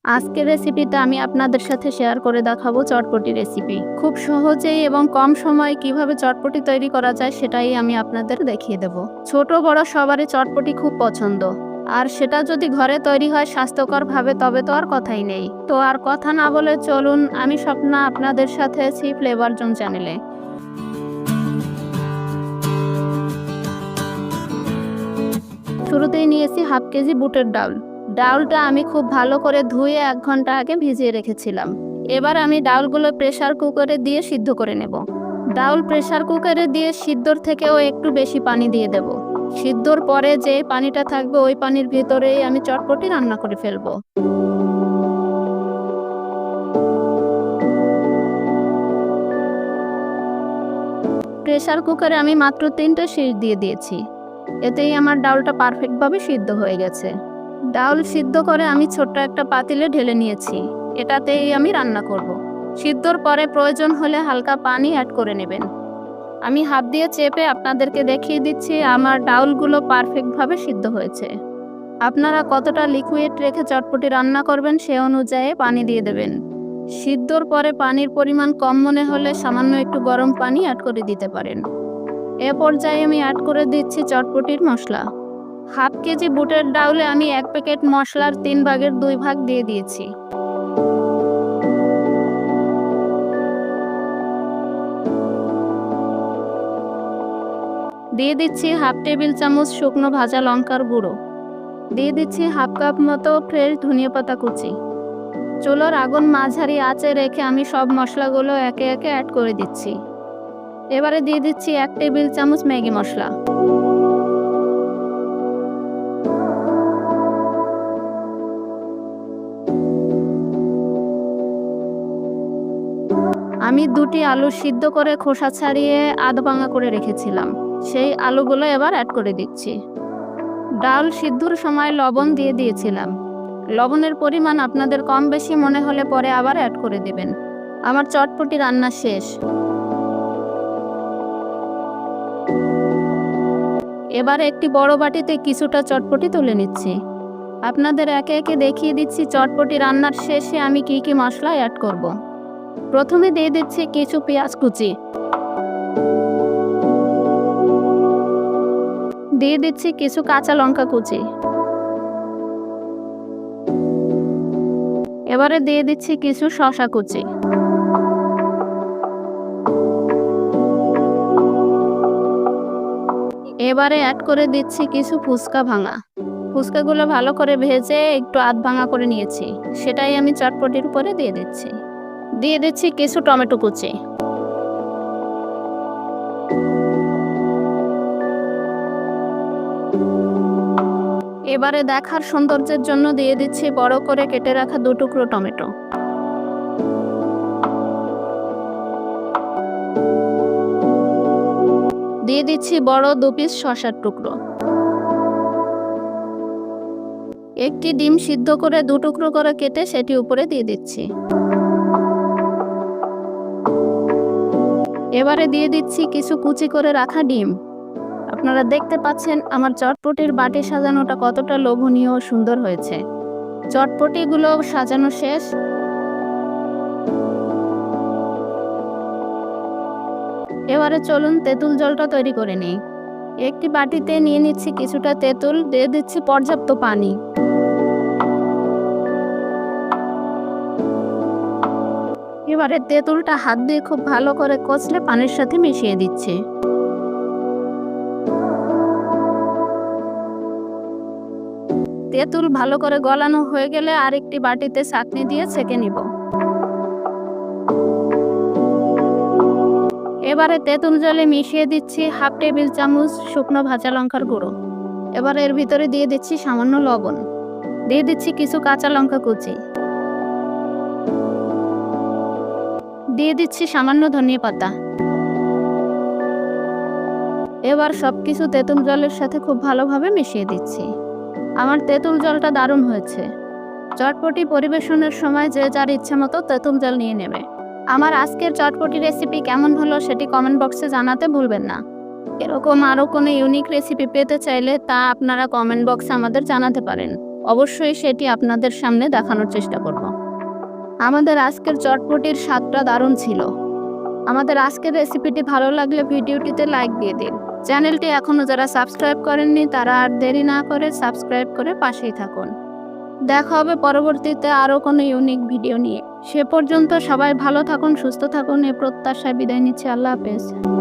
আজকের রেসিপিটা আমি আপনাদের সাথে শেয়ার করে দেখাবো চটপটি রেসিপি। খুব সহজেই এবং কম সময়ে কিভাবে চটপটি তৈরি করা যায় সেটাই আমি আপনাদের দেখিয়ে দেব। ছোট বড় সবারই চটপটি খুব পছন্দ। আর সেটা যদি ঘরে তৈরি হয় স্বাস্থ্যকরভাবে তবে তো আর কথাই নেই। তো আর কথা না বলে চলুন, আমি স্বপ্না আপনাদের সাথে আছি ফ্লেভার জোন চ্যানেলে। শুরুতেই নিয়েছি হাফ কেজি বুটের ডাল। ডালটা আমি খুব ভালো করে ধুয়ে 1 ঘন্টা আগে ভিজিয়ে রেখেছিলাম। এবার আমি ডালগুলো প্রেসার কুকারে দিয়ে সিদ্ধ করে নেব। ডাল প্রেসার কুকারে দিয়ে সিদ্ধর থেকেও একটু বেশি পানি দিয়ে দেব। সিদ্ধর পরে যে পানিটা থাকবে ওই পানির ভিতরেই আমি চটপটি রান্না করে ফেলবো। প্রেসার কুকারে আমি মাত্র 3টে সিটি দিয়ে দিয়েছি। এতেই আমার ডালটা পারফেক্টভাবে সিদ্ধ হয়ে গেছে। ডাল সিদ্ধ করে আমি ছোট্ট একটা পাতিলে ঢেলে নিয়েছি। এটাতেই আমি রান্না করব। সিদ্ধর পরে প্রয়োজন হলে হালকা পানি অ্যাড করে নেবেন। আমি হাত দিয়ে চেপে আপনাদেরকে দেখিয়ে দিচ্ছি আমার ডাউলগুলো পারফেক্টভাবে সিদ্ধ হয়েছে। আপনারা কতটা লিকুইড রেখে চটপটি রান্না করবেন সে অনুযায়ী পানি দিয়ে দেবেন। সিদ্ধর পরে পানির পরিমাণ কম মনে হলে সামান্য একটু গরম পানি অ্যাড করে দিতে পারেন। এ পর্যায়ে আমি অ্যাড করে দিচ্ছি চটপটির মশলা। হাফ কেজি বুটের ডাউলে আমি 1 প্যাকেট মশলার 3 ভাগের 2 ভাগ দিয়ে দিয়েছি। দিয়ে দিচ্ছি হাফ টেবিল চামচ শুকনো ভাজা লঙ্কার গুঁড়ো। দিয়ে দিচ্ছি হাফ কাপ মতো ফ্রেশ ধনিয়া পাতা কুচি। চুলার আগুন মাঝারি আঁচে রেখে আমি সব মশলাগুলো একে একে অ্যাড করে দিচ্ছি। এবারে দিয়ে দিচ্ছি 1 টেবিল চামচ ম্যাগি মশলা। আমি 2টি আলু সিদ্ধ করে খোসা ছাড়িয়ে আধা ভাঙা করে রেখেছিলাম। সেই আলুগুলো এবার অ্যাড করে দিচ্ছি। ডাল সিদ্ধর সময় লবণ দিয়ে দিয়েছিলাম। লবণের পরিমাণ আপনাদের কম বেশি মনে হলে পরে আবার অ্যাড করে দেবেন। আমার চটপটি রান্না শেষ। এবার একটি বড় বাটিতে কিছুটা চটপটি তুলে নিচ্ছি। আপনাদের একে একে দেখিয়ে দিচ্ছি চটপটি রান্নার শেষে আমি কি কি মশলা অ্যাড করব। প্রথমে দিয়ে দিচ্ছি কিছু পেঁয়াজ কুচি। দিয়ে দিচ্ছি কিছু কাঁচা লঙ্কা কুচি। এবারে দিয়ে দিচ্ছি কিছু শসা কুচি। এবারে অ্যাড করে দিচ্ছি কিছু ফুচকা ভাঙা। ফুচকাগুলো ভালো করে ভেজে একটু আধ ভাঙা করে নিয়েছি, সেটাই আমি চটপটির উপরে দিয়ে দিচ্ছি। দিয়ে দিচ্ছি কিছু টমেটো কুচি। এবারে দেখার সৌন্দর্যের জন্য দিয়ে দিচ্ছি বড় করে কেটে রাখা 2 টুকরো টমেটো। দিয়ে দিচ্ছি বড় 2 পিস শসার টুকরো। একটি ডিম সিদ্ধ করে 2 টুকরো করে কেটে সেটি উপরে দিয়ে দিচ্ছি। এবারে দিয়ে দিচ্ছি কিছু কুচি করে রাখা ডিম। আপনারা দেখতে পাচ্ছেন আমার চটপটির বাটি সাজানোটা কতটা লোভনীয় ও সুন্দর হয়েছে। চটপটিগুলো সাজানো শেষ। এবারে চলুন তেঁতুল জলটা তৈরি করে নিই। একটি বাটিতে নিয়ে নিচ্ছি কিছুটা তেঁতুল, দিয়ে দিচ্ছি পর্যাপ্ত পানি। এবারে তেঁতুলটা হাত দিয়ে খুব ভালো করে কষলে পানির সাথে মিশিয়ে দিচ্ছি। তেঁতুল ভালো করে গলানো হয়ে গেলে আরেকটি বাটিতে ছাঁকনি দিয়ে ছেঁকে নিব। এবারে তেঁতুল জলে মিশিয়ে দিচ্ছি হাফ টেবিল চামচ শুকনো ভাজা লঙ্কার গুঁড়ো। এবার এর ভিতরে দিয়ে দিচ্ছি সামান্য লবণ। দিয়ে দিচ্ছি কিছু কাঁচা লঙ্কা কুচি। দিয়ে দিচ্ছি সামান্য ধনিয়া পাতা। এবার সবকিছু তেঁতুল জলের সাথে খুব ভালোভাবে মিশিয়ে দিচ্ছি। আমার তেঁতুল জলটা দারুণ হয়েছে। চটপটি পরিবেশনের সময় যে যার ইচ্ছে মতো তেঁতুল জল নিয়ে নেবে। আমার আজকের চটপটি রেসিপি কেমন হলো সেটি কমেন্ট বক্সে জানাতে ভুলবেন না। এরকম আরও কোনো ইউনিক রেসিপি পেতে চাইলে তা আপনারা কমেন্ট বক্সে আমাদের জানাতে পারেন। অবশ্যই সেটি আপনাদের সামনে দেখানোর চেষ্টা করব। আমাদের আজকের চটপটির স্বাদটা দারুণ ছিল। আমাদের আজকের রেসিপিটি ভালো লাগলে ভিডিওটিতে লাইক দিয়ে দিন। চ্যানেলটি এখনও যারা সাবস্ক্রাইব করেননি তারা আর দেরি না করে সাবস্ক্রাইব করে পাশেই থাকুন। দেখা হবে পরবর্তীতে আরও কোনো ইউনিক ভিডিও নিয়ে। সে পর্যন্ত সবাই ভালো থাকুন, সুস্থ থাকুন, এ প্রত্যাশায় বিদায় নিচ্ছি। আল্লাহ হাফেজ।